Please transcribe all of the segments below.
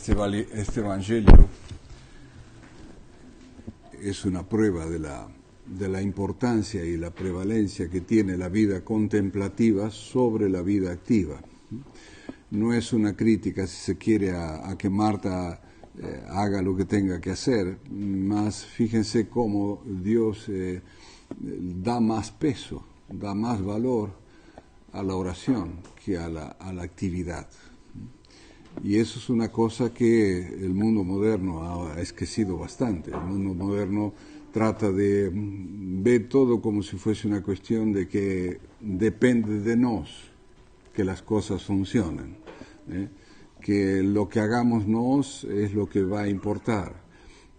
este Evangelio es una prueba de la importancia y la prevalencia que tiene la vida contemplativa sobre la vida activa. No es una crítica, si se quiere, a que Marta haga lo que tenga que hacer, más fíjense cómo Dios da más peso, da más valor a la oración que a la actividad. Y eso es una cosa que el mundo moderno ha esquecido bastante. El mundo moderno trata de ver todo como si fuese una cuestión de que depende de nos que las cosas funcionen, que lo que hagamos nos es lo que va a importar.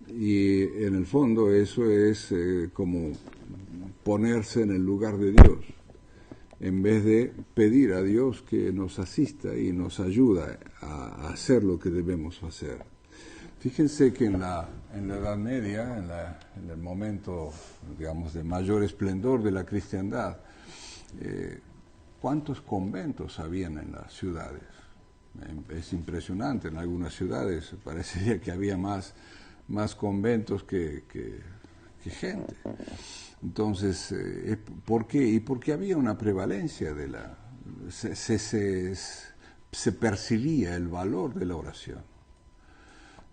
Y en el fondo eso es como ponerse en el lugar de Dios, en vez de pedir a Dios que nos asista y nos ayuda a hacer lo que debemos hacer. Fíjense que en la Edad Media, en el momento, digamos, de mayor esplendor de la cristiandad, ¿cuántos conventos habían en las ciudades? Es impresionante, en algunas ciudades parecería que había más conventos que gente. Entonces, ¿por qué? Y porque había una prevalencia de se percibía el valor de la oración.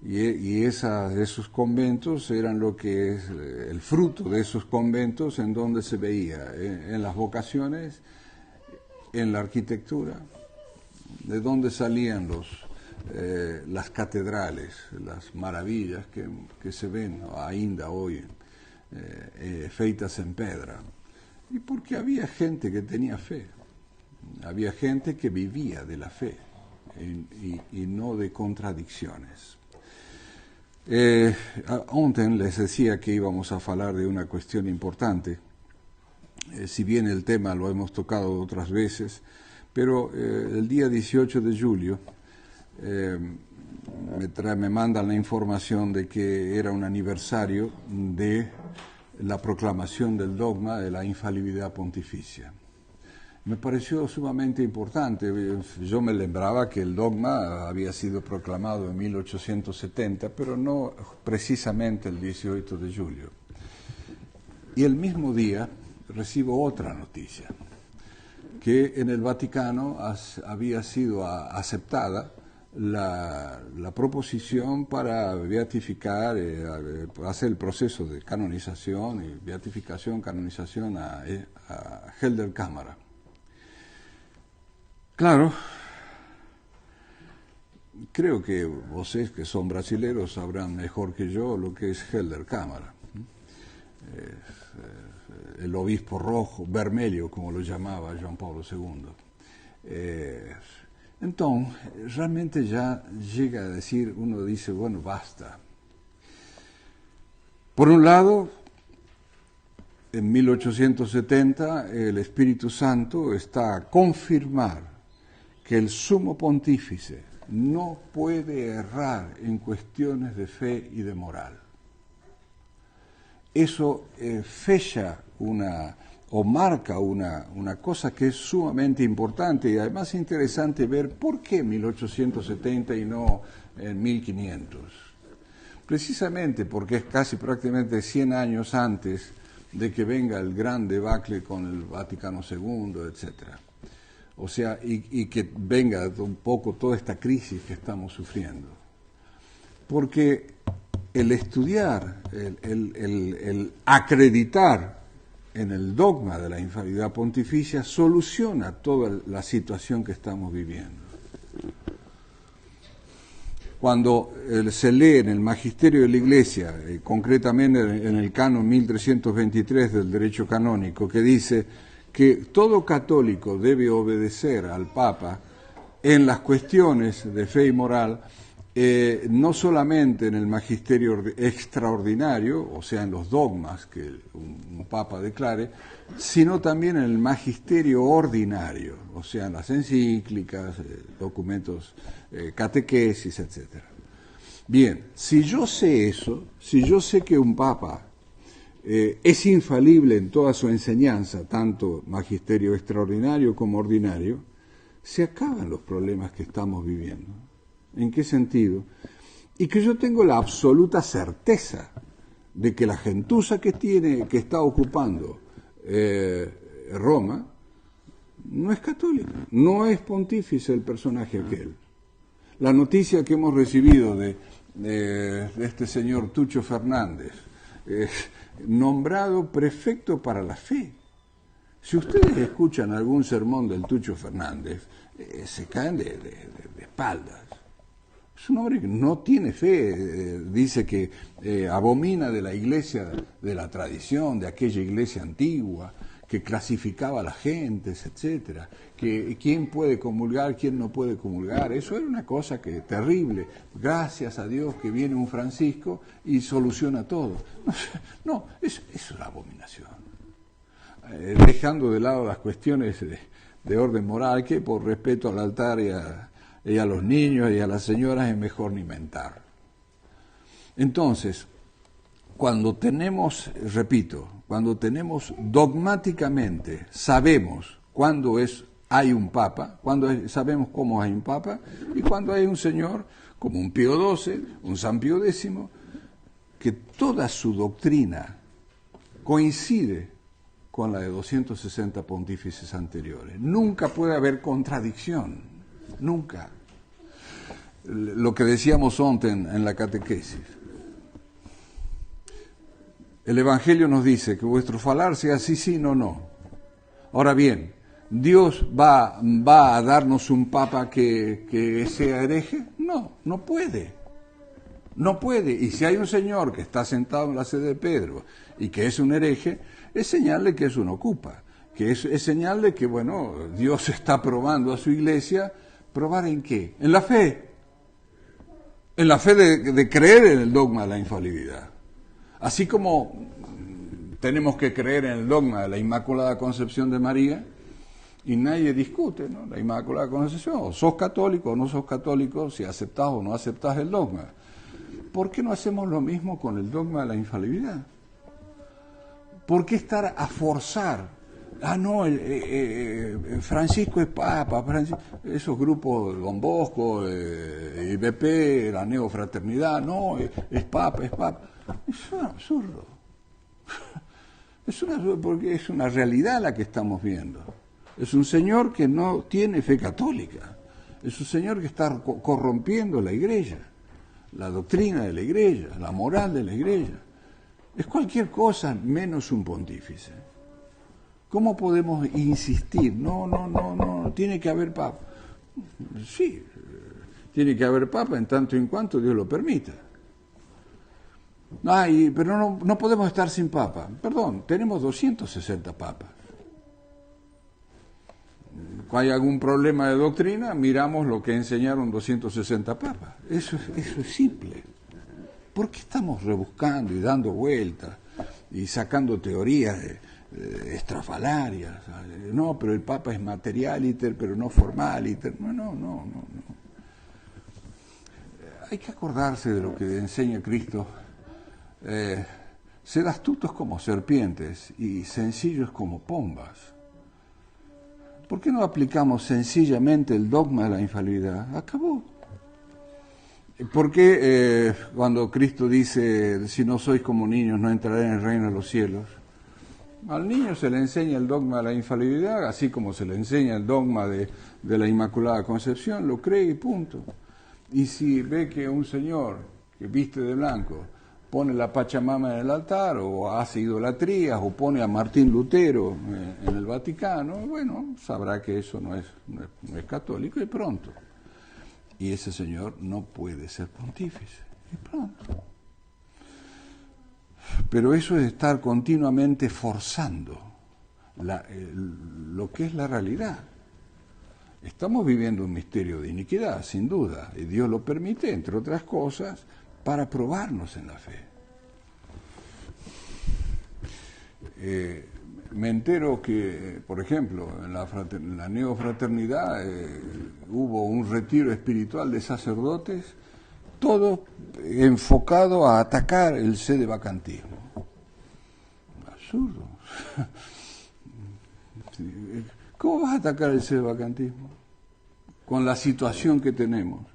Y esos conventos eran lo que es el fruto de esos conventos, en donde se veía en las vocaciones, en la arquitectura, de donde salían las catedrales, las maravillas que se ven ainda hoy, feitas en pedra, y porque había gente que tenía fe, había gente que vivía de la fe y no de contradicciones. Antes les decía que íbamos a hablar de una cuestión importante, si bien el tema lo hemos tocado otras veces, pero el día 18 de julio me mandan la información de que era un aniversario de la proclamación del dogma de la infalibilidad pontificia. Me pareció sumamente importante. Yo me lembraba que el dogma había sido proclamado en 1870, pero no precisamente el 18 de julio. Y el mismo día recibo otra noticia, que en el Vaticano había sido aceptada la proposición para beatificar, hacer el proceso de canonización y beatificación, canonización a Helder Cámara. Claro, creo que ustedes que son brasileños sabrán mejor que yo lo que es Helder Cámara. El obispo rojo, vermelho, como lo llamaba Juan Pablo II. Entonces, realmente ya llega a decir, uno dice, bueno, basta. Por un lado, en 1870, el Espíritu Santo está a confirmar que el sumo pontífice no puede errar en cuestiones de fe y de moral. Eso fecha marca una cosa que es sumamente importante y además interesante ver por qué 1870 y no en 1500. Precisamente porque es casi prácticamente 100 años antes de que venga el gran debacle con el Vaticano II, etc. O sea, y que venga un poco toda esta crisis que estamos sufriendo. Porque el estudiar, el acreditar en el dogma de la infalibilidad pontificia soluciona toda la situación que estamos viviendo. Cuando se lee en el Magisterio de la Iglesia, concretamente en el canon 1323 del derecho canónico, que dice que todo católico debe obedecer al Papa en las cuestiones de fe y moral, no solamente en el magisterio extraordinario, o sea, en los dogmas que un papa declare, sino también en el magisterio ordinario, o sea, en las encíclicas, documentos, catequesis, etc. Bien, si yo sé eso, si yo sé que un papa es infalible en toda su enseñanza, tanto magisterio extraordinario como ordinario, se acaban los problemas que estamos viviendo. ¿En qué sentido? Y que yo tengo la absoluta certeza de que la gentuza que está ocupando Roma no es católica, no es pontífice el personaje aquel. La noticia que hemos recibido de este señor Tucho Fernández, nombrado prefecto para la fe. Si ustedes escuchan algún sermón del Tucho Fernández, se caen de espaldas. Es un hombre que no tiene fe, dice que abomina de la iglesia, de la tradición, de aquella iglesia antigua, que clasificaba a las gentes, etcétera, que quién puede comulgar, quién no puede comulgar. Eso era una cosa que terrible. Gracias a Dios que viene un Francisco y soluciona todo. No, eso es una abominación. Dejando de lado las cuestiones de orden moral, que por respeto al altar y a los niños y a las señoras es mejor ni mentar. Entonces, cuando tenemos, repito, cuando tenemos dogmáticamente, sabemos cuándo hay un papa, sabemos cómo hay un papa, y cuando hay un señor, como un Pío XII, un San Pío X, que toda su doctrina coincide con la de 260 pontífices anteriores. Nunca puede haber contradicción, nunca. Lo que decíamos antes en la catequesis. El Evangelio nos dice que vuestro falar sea sí, sí, no, no. Ahora bien, ¿Dios va a darnos un papa que sea hereje? No, no puede. No puede. Y si hay un señor que está sentado en la sede de Pedro y que es un hereje, es señal de que es un ocupa, que es señal de que, bueno, Dios está probando a su iglesia. ¿Probar en qué? En la fe. En la fe de creer en el dogma de la infalibilidad. Así como tenemos que creer en el dogma de la Inmaculada Concepción de María, y nadie discute, ¿no? La Inmaculada Concepción, o sos católico o no sos católico, si aceptás o no aceptás el dogma. ¿Por qué no hacemos lo mismo con el dogma de la infalibilidad? ¿Por qué estar a forzar? Ah, no, Francisco es papa, esos grupos, Don Bosco, IBP, la neofraternidad, no, es papa. Es un absurdo. Es un absurdo porque es una realidad la que estamos viendo. Es un señor que no tiene fe católica. Es un señor que está corrompiendo la iglesia, la doctrina de la iglesia, la moral de la iglesia. Es cualquier cosa menos un pontífice. ¿Cómo podemos insistir? No, tiene que haber papa. Sí, tiene que haber papa en tanto y en cuanto Dios lo permita. Pero no podemos estar sin papa. Perdón, tenemos 260 papas. Cuando hay algún problema de doctrina, miramos lo que enseñaron 260 papas. Eso es simple. ¿Por qué estamos rebuscando y dando vueltas y sacando teorías estrafalarias? No, pero el papa es materialiter, pero no formaliter. No. Hay que acordarse de lo que enseña Cristo. Sed astutos como serpientes y sencillos como pombas. ¿Por qué no aplicamos sencillamente el dogma de la infalibilidad? Acabó. ¿Por qué cuando Cristo dice, si no sois como niños, no entraré en el reino de los cielos? Al niño se le enseña el dogma de la infalibilidad, así como se le enseña el dogma de la Inmaculada Concepción, lo cree y punto. Y si ve que un señor que viste de blanco pone la Pachamama en el altar, o hace idolatrías, o pone a Martín Lutero en el Vaticano, bueno, sabrá que eso no es católico y pronto. Y ese señor no puede ser pontífice, y pronto. Pero eso es estar continuamente forzando lo que es la realidad. Estamos viviendo un misterio de iniquidad, sin duda, y Dios lo permite, entre otras cosas, para probarnos en la fe. Me entero que, por ejemplo, en la neofraternidad hubo un retiro espiritual de sacerdotes, todo enfocado a atacar el sedevacantismo. Absurdo. ¿Cómo vas a atacar el sedevacantismo? Con la situación que tenemos.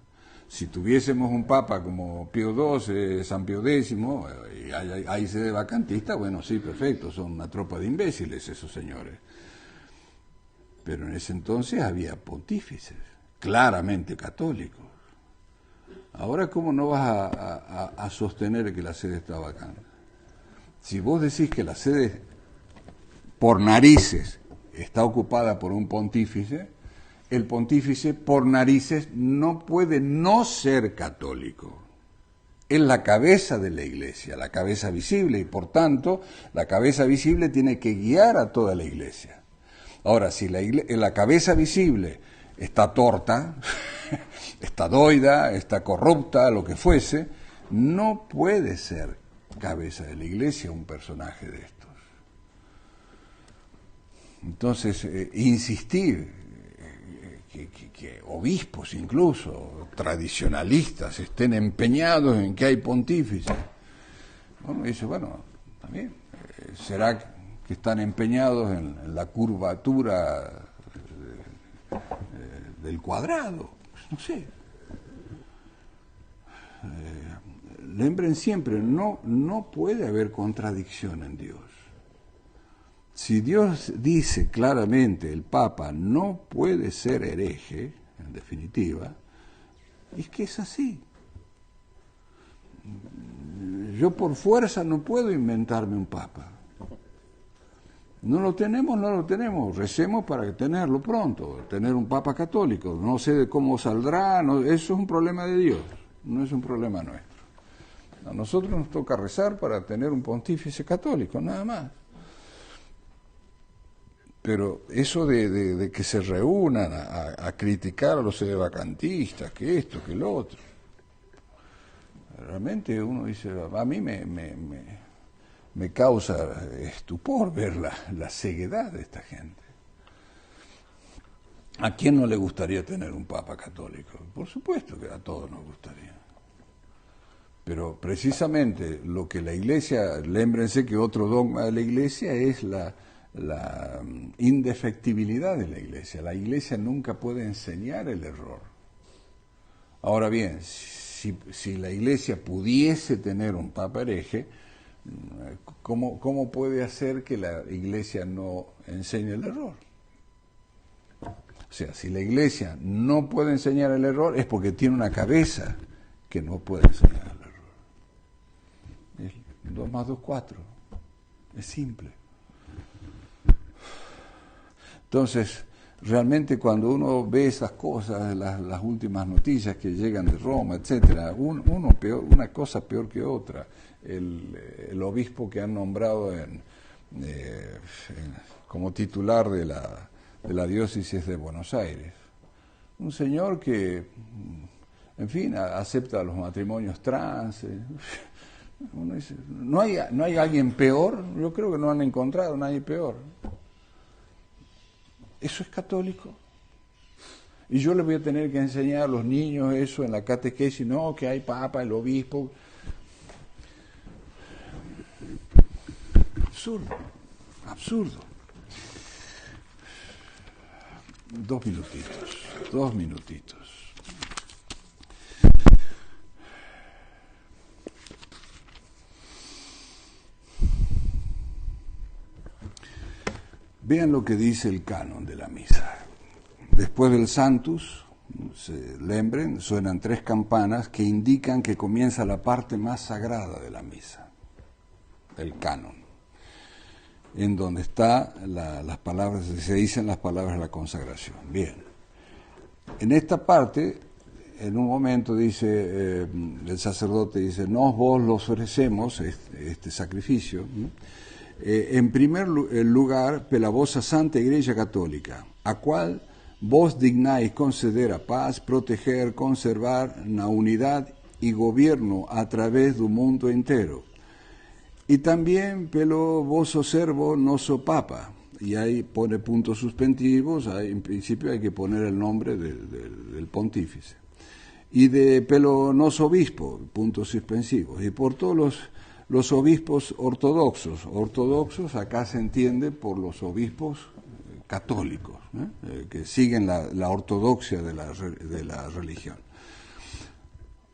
Si tuviésemos un papa como Pío XII, San Pío X, y hay sede vacantista, bueno, sí, perfecto, son una tropa de imbéciles esos señores. Pero en ese entonces había pontífices, claramente católicos. Ahora, ¿cómo no vas a sostener que la sede está vacante? Si vos decís que la sede, por narices, está ocupada por un pontífice, el pontífice, por narices, no puede no ser católico. Es la cabeza de la Iglesia, la cabeza visible, y por tanto, la cabeza visible tiene que guiar a toda la Iglesia. Ahora, si la cabeza visible está torta, está doida, está corrupta, lo que fuese, no puede ser cabeza de la Iglesia un personaje de estos. Entonces, insistir que obispos incluso, tradicionalistas, estén empeñados en que hay pontífices. Uno dice, bueno, también, ¿será que están empeñados en la curvatura del cuadrado? No sé. Lembren siempre, no puede haber contradicción en Dios. Si Dios dice claramente, el Papa no puede ser hereje, en definitiva, es que es así. Yo por fuerza no puedo inventarme un Papa. No lo tenemos, recemos para tenerlo pronto, tener un Papa católico. No sé de cómo saldrá, eso es un problema de Dios, no es un problema nuestro. A nosotros nos toca rezar para tener un pontífice católico, nada más. Pero eso de que se reúnan a criticar a los sedevacantistas, que esto, que lo otro, realmente uno dice, a mí me causa estupor ver la ceguedad de esta gente. ¿A quién no le gustaría tener un papa católico? Por supuesto que a todos nos gustaría. Pero precisamente lo que la Iglesia, lémbrense que otro dogma de la Iglesia es la indefectibilidad de la Iglesia. La Iglesia nunca puede enseñar el error. Ahora bien, si la Iglesia pudiese tener un papa hereje, ¿cómo puede hacer que la Iglesia no enseñe el error? O sea, si la Iglesia no puede enseñar el error es porque tiene una cabeza que no puede enseñar el error. 2 más 2, 4. Es simple. Entonces, realmente cuando uno ve esas cosas, las últimas noticias que llegan de Roma, etcétera, una cosa peor que otra. El obispo que han nombrado como titular de la diócesis de Buenos Aires. Un señor que, en fin, acepta los matrimonios trans. Uno dice, ¿no hay alguien peor? Yo creo que no han encontrado a nadie peor. ¿Eso es católico? Y yo le voy a tener que enseñar a los niños eso en la catequesis, no, que hay papa, el obispo. Absurdo. 2 minutitos. Vean lo que dice el canon de la misa. Después del Sanctus, lembren, suenan 3 campanas que indican que comienza la parte más sagrada de la misa, el canon, en donde está las palabras, se dicen las palabras de la consagración. Bien, en esta parte, en un momento dice, el sacerdote dice, nos vos lo ofrecemos, este sacrificio, ¿no? En primer lugar, pela vosa Santa Iglesia Católica, a cual vos dignáis conceder a paz, proteger, conservar la unidad y gobierno a través del mundo entero. Y también pelo voso servo noso papa, y ahí pone puntos suspensivos, en principio hay que poner el nombre del pontífice. Y de pelo noso obispo, puntos suspensivos, y por todos los obispos ortodoxos acá se entiende por los obispos católicos, que siguen la ortodoxia de la religión.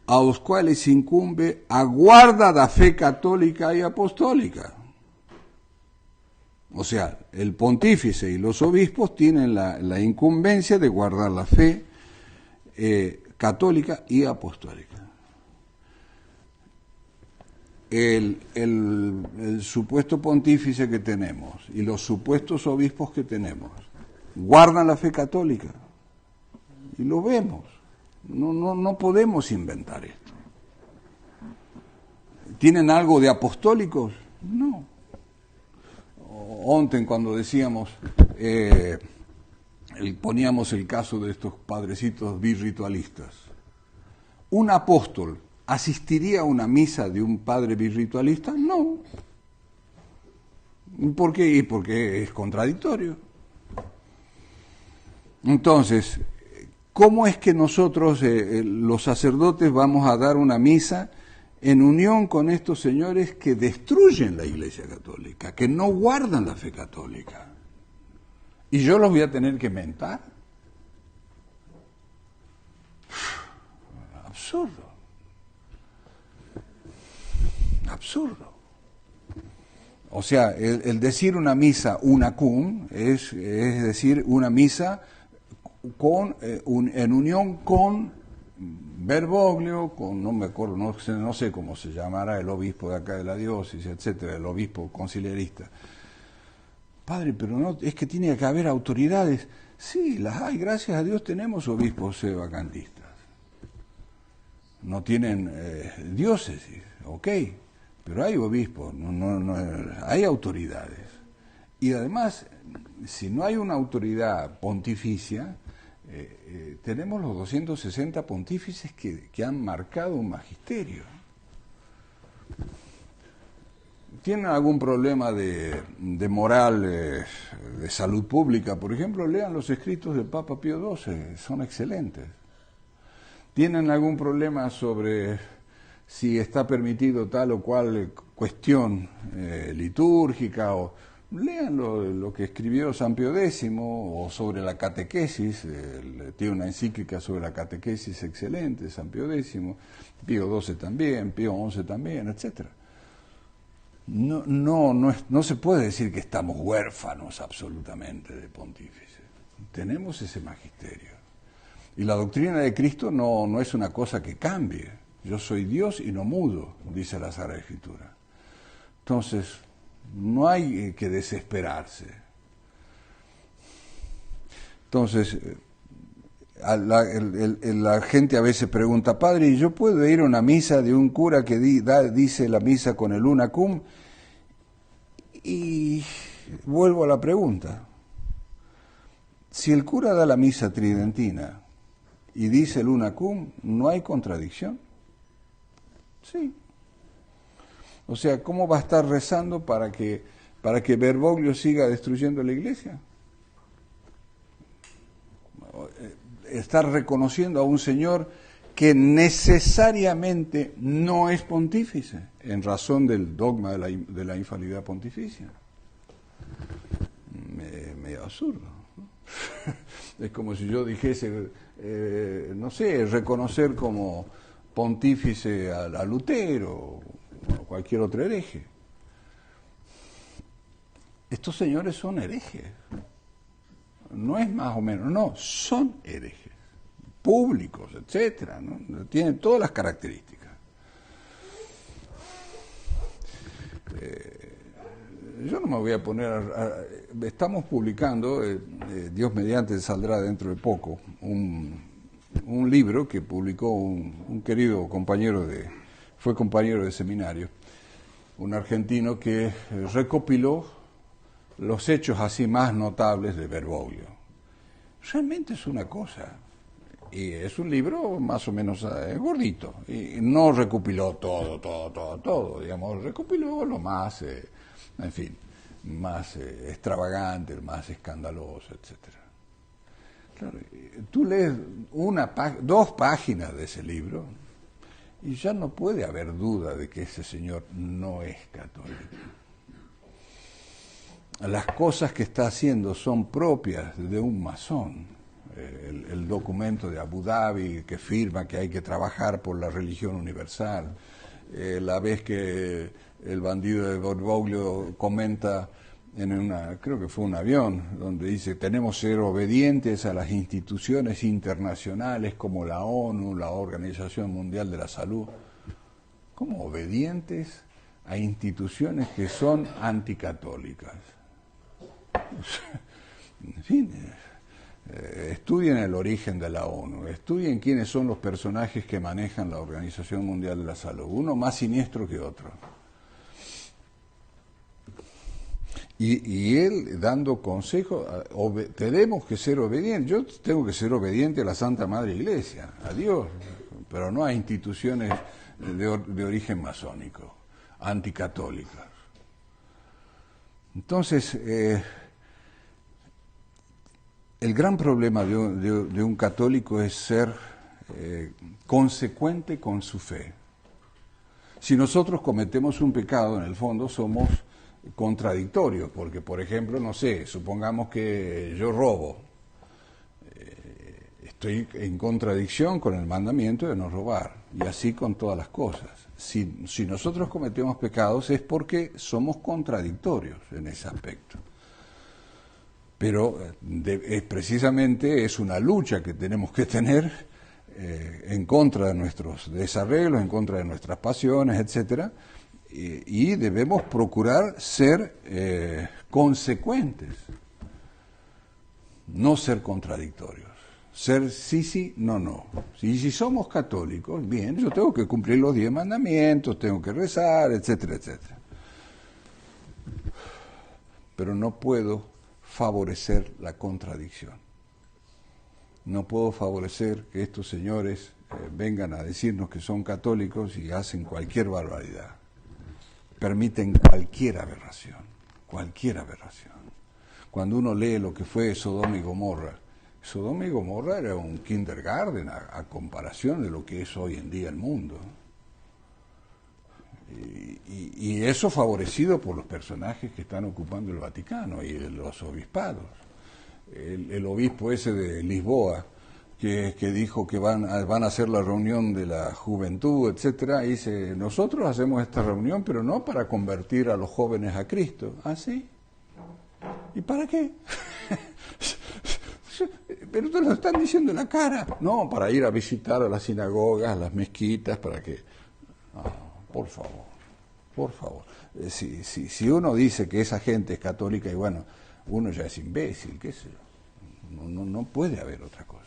aos quales incumbe a guarda da fe católica y apostólica. O sea, el pontífice y los obispos tienen la incumbencia de guardar la fe católica y apostólica. El supuesto pontífice que tenemos y los supuestos obispos que tenemos guardan la fe católica y lo vemos. No podemos inventar esto. ¿Tienen algo de apostólicos? No. Ontem cuando decíamos, poníamos el caso de estos padrecitos birritualistas. ¿Un apóstol asistiría a una misa de un padre birritualista? No. ¿Por qué? Y porque es contradictorio. Entonces, ¿cómo es que nosotros, los sacerdotes, vamos a dar una misa en unión con estos señores que destruyen la Iglesia Católica, que no guardan la fe católica? ¿Y yo los voy a tener que mentar? Absurdo. Absurdo. O sea, el decir una misa una cum es decir una misa en unión con Bergoglio, con, no me acuerdo, no sé cómo se llamará el obispo de acá de la diócesis, etcétera, el obispo conciliarista. Padre, pero no, es que tiene que haber autoridades. Sí, las hay, gracias a Dios tenemos obispos vacantistas. No tienen diócesis, ok, pero hay obispos, hay autoridades. Y además, si no hay una autoridad pontificia, tenemos los 260 pontífices que han marcado un magisterio. ¿Tienen algún problema de moral, de salud pública? Por ejemplo, lean los escritos del Papa Pío XII, son excelentes. ¿Tienen algún problema sobre si está permitido tal o cual cuestión litúrgica? Lean lo que escribió San Pío X o sobre la catequesis, tiene una encíclica sobre la catequesis excelente, San Pío X, Pío XII también, Pío XI también, etc. No se puede decir que estamos huérfanos absolutamente de pontífices. Tenemos ese magisterio. Y la doctrina de Cristo no es una cosa que cambie. Yo soy Dios y no mudo, dice la Sagrada Escritura. Entonces, no hay que desesperarse. Entonces, la gente a veces pregunta, padre, ¿y yo puedo ir a una misa de un cura que dice la misa con el una cum? Y vuelvo a la pregunta. Si el cura da la misa tridentina y dice el una cum, ¿no hay contradicción? Sí. O sea, ¿cómo va a estar rezando para que Bergoglio siga destruyendo la Iglesia? Estar reconociendo a un señor que necesariamente no es pontífice, en razón del dogma de la infalibilidad pontificia. Medio absurdo. Es como si yo dijese, no sé, reconocer como pontífice a Lutero o cualquier otro hereje. Estos señores son herejes. No es más o menos, no, son herejes, públicos, etcétera, ¿no? Tienen todas las características. Yo no me voy a poner estamos publicando, Dios mediante saldrá dentro de poco, un libro que publicó un querido compañero fue compañero de seminario, un argentino que recopiló los hechos así más notables de Bergoglio. Realmente es una cosa, y es un libro más o menos gordito, y no recopiló todo, digamos, recopiló lo más, en fin, más extravagante, más escandaloso, etcétera. Claro, tú lees dos páginas de ese libro y ya no puede haber duda de que ese señor no es católico. Las cosas que está haciendo son propias de un masón. el documento de Abu Dhabi que firma que hay que trabajar por la religión universal, la vez que el bandido de Bergoglio comenta creo que fue un avión, donde dice tenemos que ser obedientes a las instituciones internacionales como la ONU, la Organización Mundial de la Salud. ¿Cómo obedientes a instituciones que son anticatólicas? En fin, estudien el origen de la ONU, estudien quiénes son los personajes que manejan la Organización Mundial de la Salud, uno más siniestro que otro. Y él dando consejos, tenemos que ser obedientes, yo tengo que ser obediente a la Santa Madre Iglesia, a Dios, pero no a instituciones de origen masónico, anticatólicas. Entonces, el gran problema de un católico es ser consecuente con su fe. Si nosotros cometemos un pecado, en el fondo somos contradictorios, porque, por ejemplo, no sé, supongamos que yo robo, estoy en contradicción con el mandamiento de no robar, y así con todas las cosas. Si nosotros cometemos pecados es porque somos contradictorios en ese aspecto. Pero precisamente es una lucha que tenemos que tener en contra de nuestros desarreglos, en contra de nuestras pasiones, etcétera, y debemos procurar ser consecuentes, no ser contradictorios, ser sí, no. Y si somos católicos, bien, yo tengo que cumplir los 10 mandamientos, tengo que rezar, etcétera, etcétera. Pero no puedo favorecer la contradicción. No puedo favorecer que estos señores vengan a decirnos que son católicos y hacen cualquier barbaridad. Permiten cualquier aberración. Cuando uno lee lo que fue Sodoma y Gomorra era un kindergarten a comparación de lo que es hoy en día el mundo. Y eso favorecido por los personajes que están ocupando el Vaticano y los obispados. El obispo ese de Lisboa, que dijo que van a hacer la reunión de la juventud, etcétera, y dice, nosotros hacemos esta reunión, pero no para convertir a los jóvenes a Cristo. ¿Ah, sí? ¿Y para qué? Pero te lo están diciendo en la cara. No, para ir a visitar a las sinagogas, a las mezquitas, para que... No, por favor. Si uno dice que esa gente es católica, y bueno, uno ya es imbécil, qué sé yo. No puede haber otra cosa.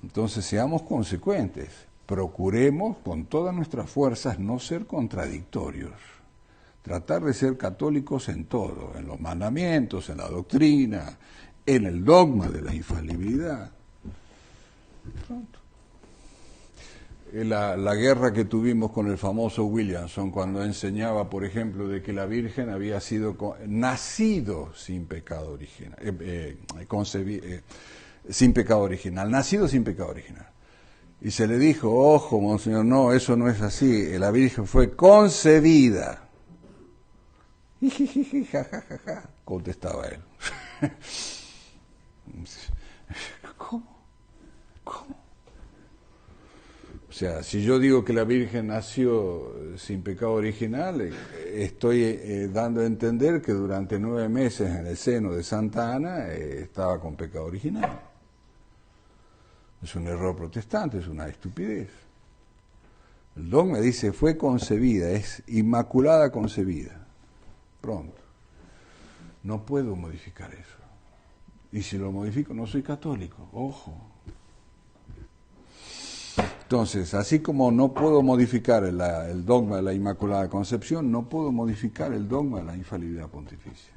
Entonces seamos consecuentes, procuremos con todas nuestras fuerzas no ser contradictorios, tratar de ser católicos en todo, en los mandamientos, en la doctrina, en el dogma de la infalibilidad. Pronto. La guerra que tuvimos con el famoso Williamson, cuando enseñaba, por ejemplo, de que la Virgen había nacido sin pecado original, sin pecado original, nacido sin pecado original. Y se le dijo, ojo, monseñor, no, eso no es así, la Virgen fue concebida. Jijiji, jajaja, contestaba él. ¿Cómo? O sea, si yo digo que la Virgen nació sin pecado original, estoy dando a entender que durante 9 meses en el seno de Santa Ana estaba con pecado original. Es un error protestante, es una estupidez. El dogma dice, fue concebida, es inmaculada concebida. Pronto. No puedo modificar eso. Y si lo modifico, no soy católico. Ojo. Entonces, así como no puedo modificar el dogma de la Inmaculada Concepción, no puedo modificar el dogma de la infalibilidad pontificia.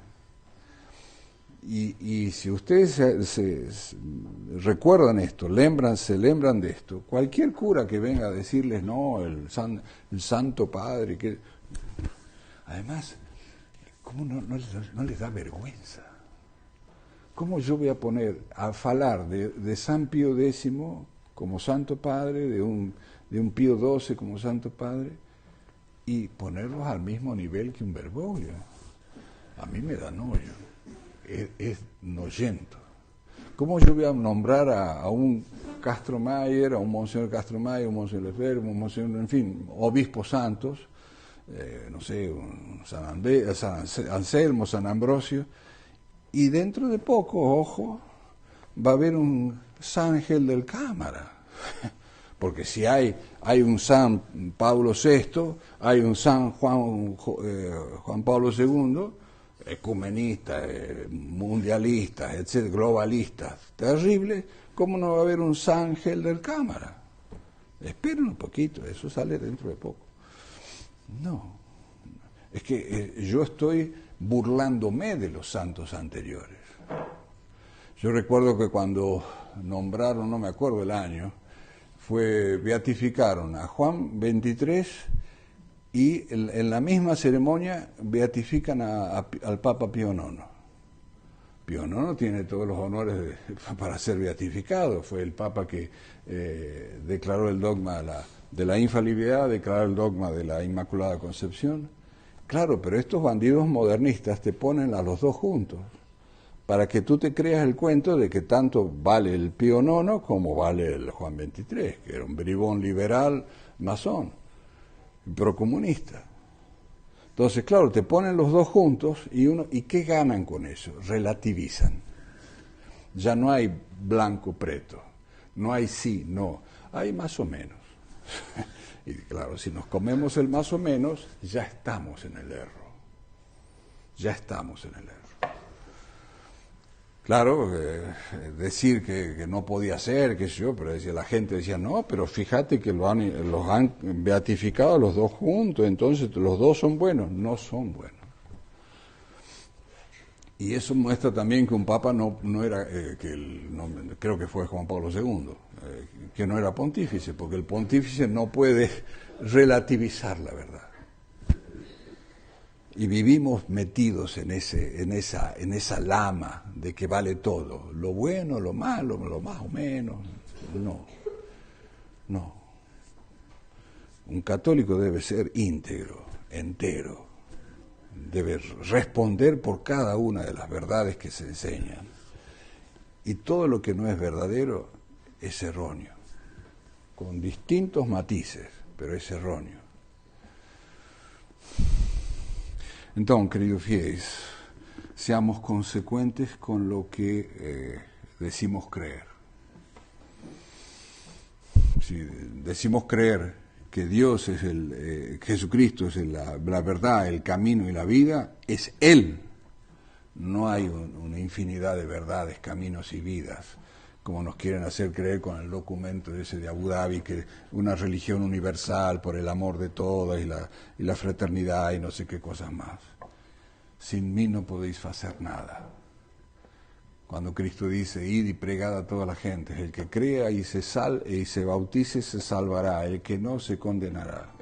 Y si ustedes se recuerdan esto, se lembran de esto, cualquier cura que venga a decirles, no, el Santo Padre, que además, ¿cómo no les da vergüenza? ¿Cómo yo voy a poner a falar de San Pío X como Santo Padre, de un Pío XII como Santo Padre, y ponerlos al mismo nivel que un Bergoglio? A mí me da noyo, es noyento. ¿Cómo yo voy a nombrar a un Castro Mayer, a un Monseñor Castro Mayer, un Monseñor Lefebvre, un Monseñor, en fin, obispos santos, no sé, San Anselmo, San Ambrosio, y dentro de poco, ojo, va a haber un Sángel del Cámara? Porque si hay un San Pablo VI, hay un San Juan Pablo II, ecumenista, mundialista, etcétera, globalistas, terrible, ¿cómo no va a haber un Sángel del Cámara? Esperen un poquito, eso sale dentro de poco. No, es que yo estoy burlándome de los santos anteriores. Yo recuerdo que cuando nombraron, no me acuerdo el año, beatificaron a Juan XXIII y en la misma ceremonia beatifican al Papa Pío IX. Pío IX tiene todos los honores para ser beatificado, fue el Papa que declaró el dogma de la infalibilidad, declaró el dogma de la Inmaculada Concepción. Claro, pero estos bandidos modernistas te ponen a los dos juntos, para que tú te creas el cuento de que tanto vale el Pío IX como vale el Juan XXIII, que era un bribón liberal, masón, procomunista. Entonces, claro, te ponen los dos juntos ¿y qué ganan con eso? Relativizan. Ya no hay blanco preto, no hay sí, no, hay más o menos. Y claro, si nos comemos el más o menos, ya estamos en el error. Ya estamos en el error. Claro, decir que no podía ser, qué sé yo, pero la gente decía, no, pero fíjate que los han beatificado los dos juntos, entonces los dos son buenos. No son buenos. Y eso muestra también que un papa no era, creo que fue Juan Pablo II, que no era pontífice, porque el pontífice no puede relativizar la verdad. Y vivimos metidos en esa lama de que vale todo, lo bueno, lo malo, lo más o menos. No. Un católico debe ser íntegro, entero, debe responder por cada una de las verdades que se enseñan. Y todo lo que no es verdadero es erróneo, con distintos matices, pero es erróneo. Entonces, queridos fieles, seamos consecuentes con lo que decimos creer. Si decimos creer que Dios es Jesucristo es la verdad, el camino y la vida, es Él. No hay una infinidad de verdades, caminos y vidas, como nos quieren hacer creer con el documento ese de Abu Dhabi, que una religión universal por el amor de todas y la fraternidad y no sé qué cosas más. Sin mí no podéis hacer nada. Cuando Cristo dice, id y pregad a toda la gente, el que crea y se bautice se salvará, el que no se condenará.